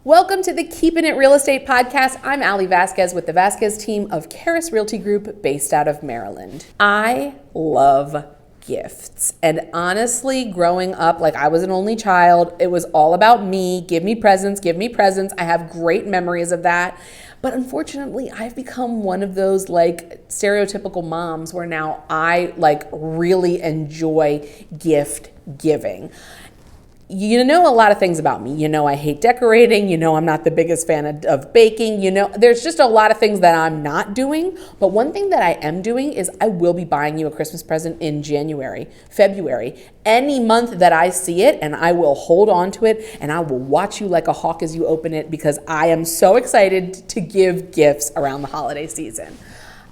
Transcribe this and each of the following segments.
Welcome to the Keeping It Real Estate Podcast. I'm Allie Vasquez with the Vasquez team of Karis Realty Group based out of Maryland. I love gifts. And honestly, growing up, like I was an only child, it was all about me. Give me presents, give me presents. I have great memories of that. But unfortunately, I've become one of those like stereotypical moms where now I like really enjoy gift giving. You know a lot of things about me. You know I hate decorating. You know I'm not the biggest fan of baking. You know there's just a lot of things that I'm not doing. But one thing that I am doing is I will be buying you a Christmas present in January, February, any month that I see it, and I will hold on to it and I will watch you like a hawk as you open it because I am so excited to give gifts around the holiday season.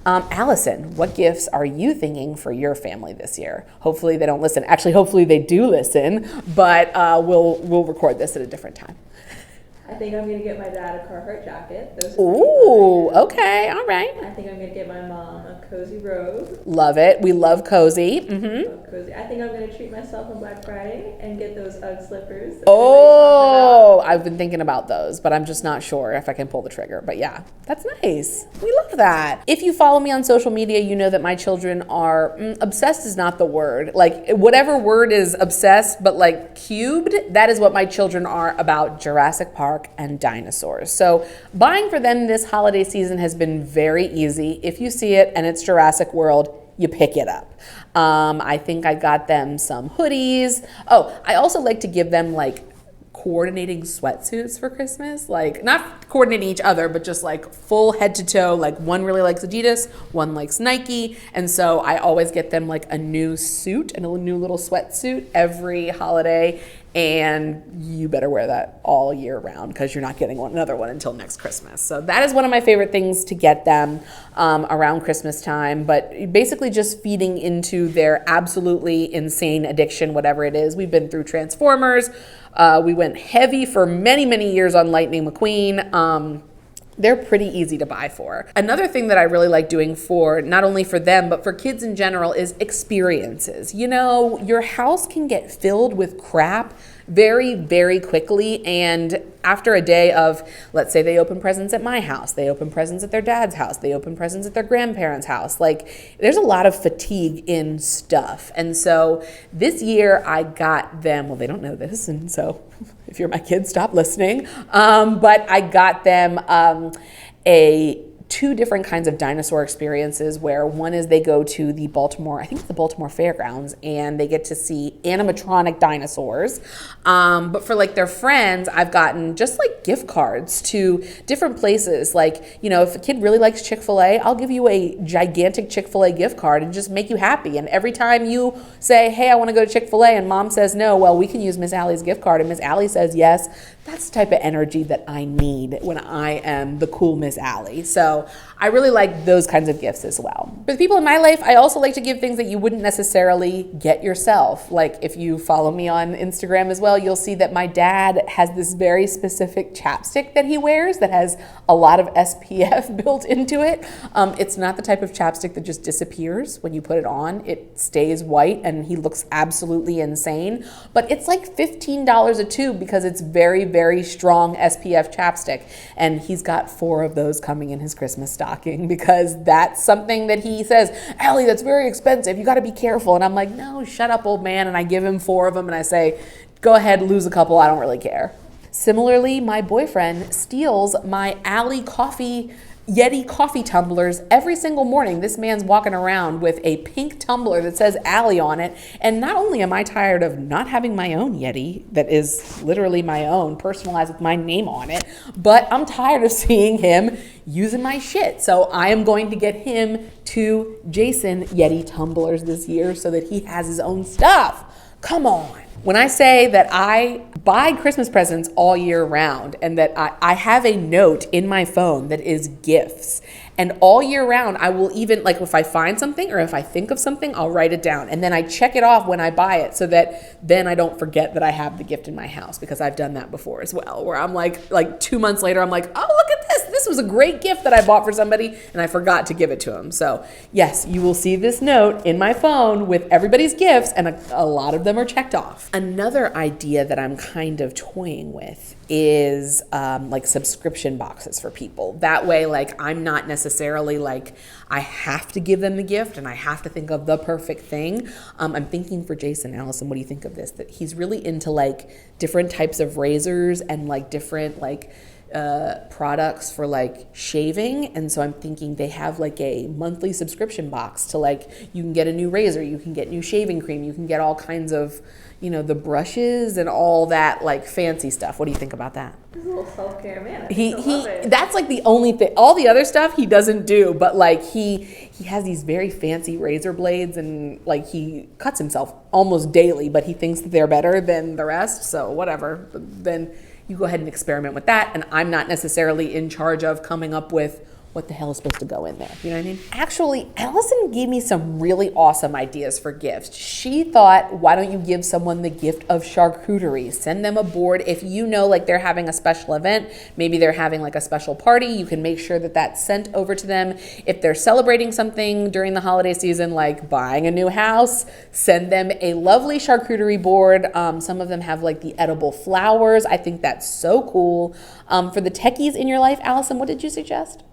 Allison, what gifts are you thinking for your family this year? Hopefully they don't listen. Actually, hopefully they do listen, but we'll record this at a different time. I think I'm going to get my dad a Carhartt jacket. Ooh, okay, all right. I think I'm going to get my mom a cozy robe. Love it. We love cozy. Love cozy. I think I'm going to treat myself on Black Friday and get those UGG slippers. Oh, I've been thinking about those, but I'm just not sure if I can pull the trigger. But yeah, that's nice. We love that. If you follow me on social media, you know that my children are, obsessed is not the word. Like whatever word is obsessed, but like cubed, that is what my children are about Jurassic Park and dinosaurs. So buying for them this holiday season has been very easy. If you see it and it's Jurassic World, you pick it up. I think I got them some hoodies. Oh, I also like to give them like coordinating sweatsuits for Christmas, like not coordinating each other, but just like full head to toe. Like one really likes Adidas, one likes Nike. And so I always get them like a new suit and a new little sweatsuit every holiday. And you better wear that all year round because you're not getting another one until next Christmas. So that is one of my favorite things to get them around Christmas time. But basically just feeding into their absolutely insane addiction, whatever it is. We've been through Transformers. We went heavy for many, many years on Lightning McQueen. They're pretty easy to buy for. Another thing that I really like doing for not only for them, but for kids in general is experiences. You know, your house can get filled with crap very, very quickly. And after a day of, let's say they open presents at my house, they open presents at their dad's house, they open presents at their grandparents' house. Like there's a lot of fatigue in stuff. And so this year I got them, well, they don't know this. And so if you're my kid, stop listening. But I got them two different kinds of dinosaur experiences where one is they go to the Baltimore, I think it's the Baltimore Fairgrounds, and they get to see animatronic dinosaurs. But for like their friends, I've gotten just like gift cards to different places. Like, you know, if a kid really likes Chick-fil-A, I'll give you a gigantic Chick-fil-A gift card and just make you happy. And every time you say, hey, I want to go to Chick-fil-A and mom says no, well, we can use Miss Allie's gift card. And Miss Allie says yes. That's the type of energy that I need when I am the cool Miss Allie. So I really like those kinds of gifts as well. For the people in my life, I also like to give things that you wouldn't necessarily get yourself. Like if you follow me on Instagram as well, you'll see that my dad has this very specific chapstick that he wears that has a lot of SPF built into it. It's not the type of chapstick that just disappears when you put it on. It stays white and he looks absolutely insane. But it's like $15 a tube because it's very, very strong SPF chapstick. And he's got 4 of those coming in his Christmas stocking because that's something that he says, Allie, that's very expensive. You got to be careful. And I'm like, no, shut up, old man. And I give him 4 of them and I say, go ahead, lose a couple. I don't really care. Similarly, my boyfriend steals my Allie Yeti coffee tumblers every single morning. This man's walking around with a pink tumbler that says Allie on it. And not only am I tired of not having my own Yeti that is literally my own, personalized with my name on it, but I'm tired of seeing him using my shit. So I am going to get him 2 Jason Yeti tumblers this year so that he has his own stuff. Come on. When I say that I buy Christmas presents all year round and that I have a note in my phone that is gifts, and all year round I will even, like if I find something or if I think of something, I'll write it down and then I check it off when I buy it so that then I don't forget that I have the gift in my house, because I've done that before as well, where I'm like 2 months later, I'm like, oh, look at this this was a great gift that I bought for somebody and I forgot to give it to them. So yes, you will see this note in my phone with everybody's gifts, and a lot of them are checked off. Another idea that I'm kind of toying with is like subscription boxes for people. That way, like, I'm not necessarily like I have to give them the gift and I have to think of the perfect thing. I'm thinking for Jason. Allison, what do you think of this? That he's really into like different types of razors and like different like products for like shaving, and so I'm thinking they have like a monthly subscription box to like, you can get a new razor, you can get new shaving cream, you can get all kinds of, you know, the brushes and all that like fancy stuff. What do you think about that? He's a little self-care man. He that's like the only thing. All the other stuff he doesn't do, but like he has these very fancy razor blades, and like he cuts himself almost daily, but he thinks that they're better than the rest. So whatever. But then you go ahead and experiment with that, and I'm not necessarily in charge of coming up with what the hell is supposed to go in there. You know what I mean? Actually, Allison gave me some really awesome ideas for gifts. She thought, why don't you give someone the gift of charcuterie? Send them a board. If you know like they're having a special event, maybe they're having like a special party, you can make sure that that's sent over to them. If they're celebrating something during the holiday season, like buying a new house, send them a lovely charcuterie board. Some of them have like the edible flowers. I think that's so cool. For the techies in your life, Allison, what did you suggest?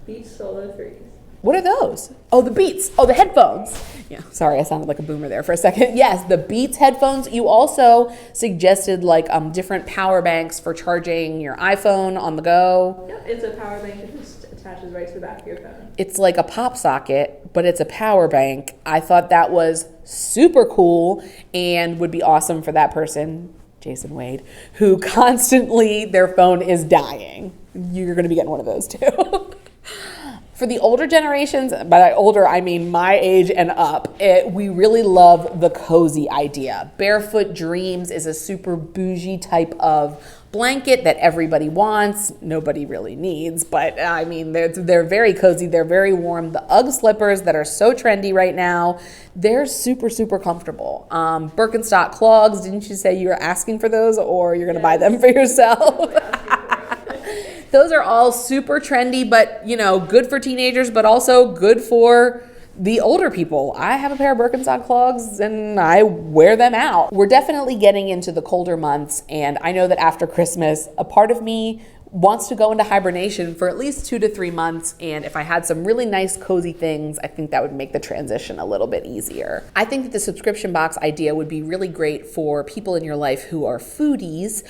Beats Solo 3s. What are those? Oh, the Beats. Oh, the headphones. Yeah, sorry, I sounded like a boomer there for a second. Yes, the Beats headphones. You also suggested like different power banks for charging your iPhone on the go. Yep, it's a power bank that just attaches right to the back of your phone. It's like a pop socket, but it's a power bank. I thought that was super cool and would be awesome for that person, Jason Wade, who constantly their phone is dying. You're going to be getting one of those too. For the older generations, by older I mean my age and up, we really love the cozy idea. Barefoot Dreams is a super bougie type of blanket that everybody wants, nobody really needs, but I mean, they're very cozy, they're very warm. The UGG slippers that are so trendy right now, they're super, super comfortable. Birkenstock clogs, didn't you say you were asking for those, or you're gonna buy them for yourself? Those are all super trendy, but you know, good for teenagers, but also good for the older people. I have a pair of Birkenstock clogs and I wear them out. We're definitely getting into the colder months, and I know that after Christmas, a part of me wants to go into hibernation for at least 2 to 3 months, and if I had some really nice cozy things, I think that would make the transition a little bit easier. I think that the subscription box idea would be really great for people in your life who are foodies.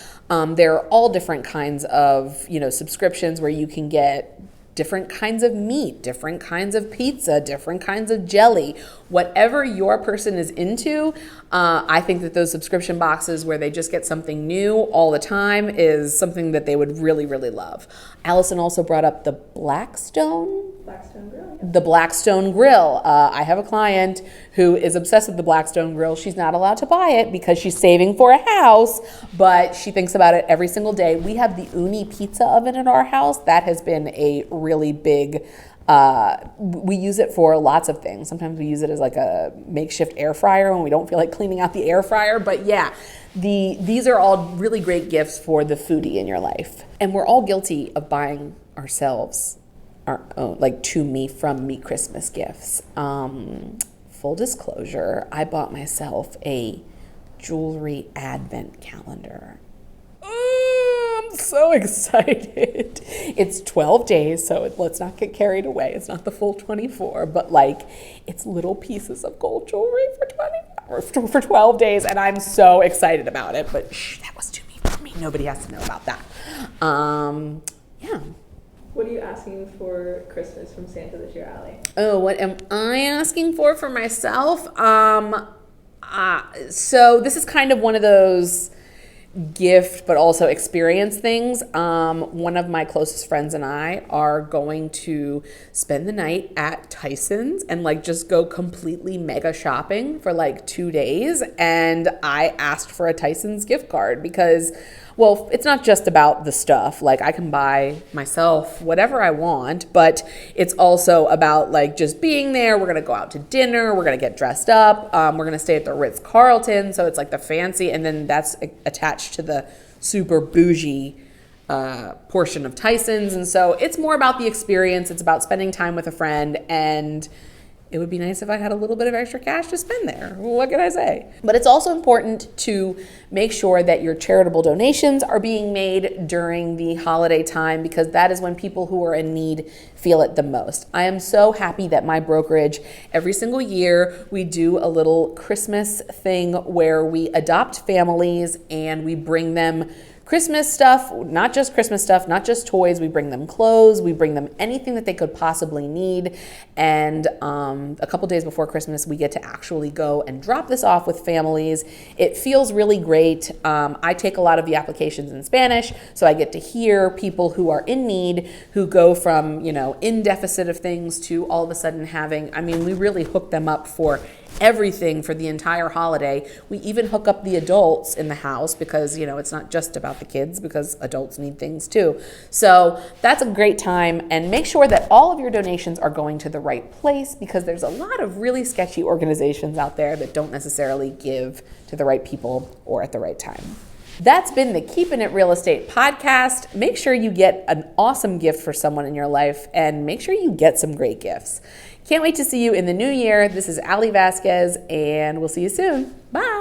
There are all different kinds of, you know, subscriptions where you can get different kinds of meat, different kinds of pizza, different kinds of jelly, whatever your person is into. I think that those subscription boxes where they just get something new all the time is something that they would really, really love. Allison also brought up the Blackstone Grill. The Blackstone Grill. I have a client who is obsessed with the Blackstone Grill. She's not allowed to buy it because she's saving for a house, but she thinks about it every single day. We have the Uni pizza oven in our house. That has been a really big, we use it for lots of things. Sometimes we use it as like a makeshift air fryer when we don't feel like cleaning out the air fryer. But yeah, these are all really great gifts for the foodie in your life. And we're all guilty of buying ourselves our own, like to me, from me Christmas gifts. Full disclosure, I bought myself a jewelry advent calendar. I'm so excited. It's 12 days, so let's not get carried away. It's not the full 24, but like it's little pieces of gold jewelry for 12 days, and I'm so excited about it. But that was too me for me. Nobody has to know about that. Yeah. What are you asking for Christmas from Santa this year, Allie? Oh, what am I asking for myself? So this is kind of one of those gift but also experience things. One of my closest friends and I are going to spend the night at Tyson's and like just go completely mega shopping for like 2 days. And I asked for a Tyson's gift card because, well, it's not just about the stuff. Like I can buy myself whatever I want, but it's also about like just being there. We're going to go out to dinner. We're going to get dressed up. We're going to stay at the Ritz-Carlton. So it's like the fancy, and then that's attached to the super bougie portion of Tyson's. And so it's more about the experience. It's about spending time with a friend, and it would be nice if I had a little bit of extra cash to spend there. What can I say? But it's also important to make sure that your charitable donations are being made during the holiday time, because that is when people who are in need feel it the most. I am so happy that my brokerage, every single year, we do a little Christmas thing where we adopt families and we bring them Christmas stuff, not just Christmas stuff, not just toys. We bring them clothes, we bring them anything that they could possibly need. And a couple days before Christmas, we get to actually go and drop this off with families. It feels really great. I take a lot of the applications in Spanish, so I get to hear people who are in need, who go from, in deficit of things to all of a sudden having, we really hook them up for everything for the entire holiday. We even hook up the adults in the house because, it's not just about the kids, because adults need things too. So that's a great time, and make sure that all of your donations are going to the right place, because there's a lot of really sketchy organizations out there that don't necessarily give to the right people or at the right time. That's been the Keeping It Real Estate podcast. Make sure you get an awesome gift for someone in your life, and make sure you get some great gifts. Can't wait to see you in the new year. This is Allie Vasquez, and we'll see you soon. Bye.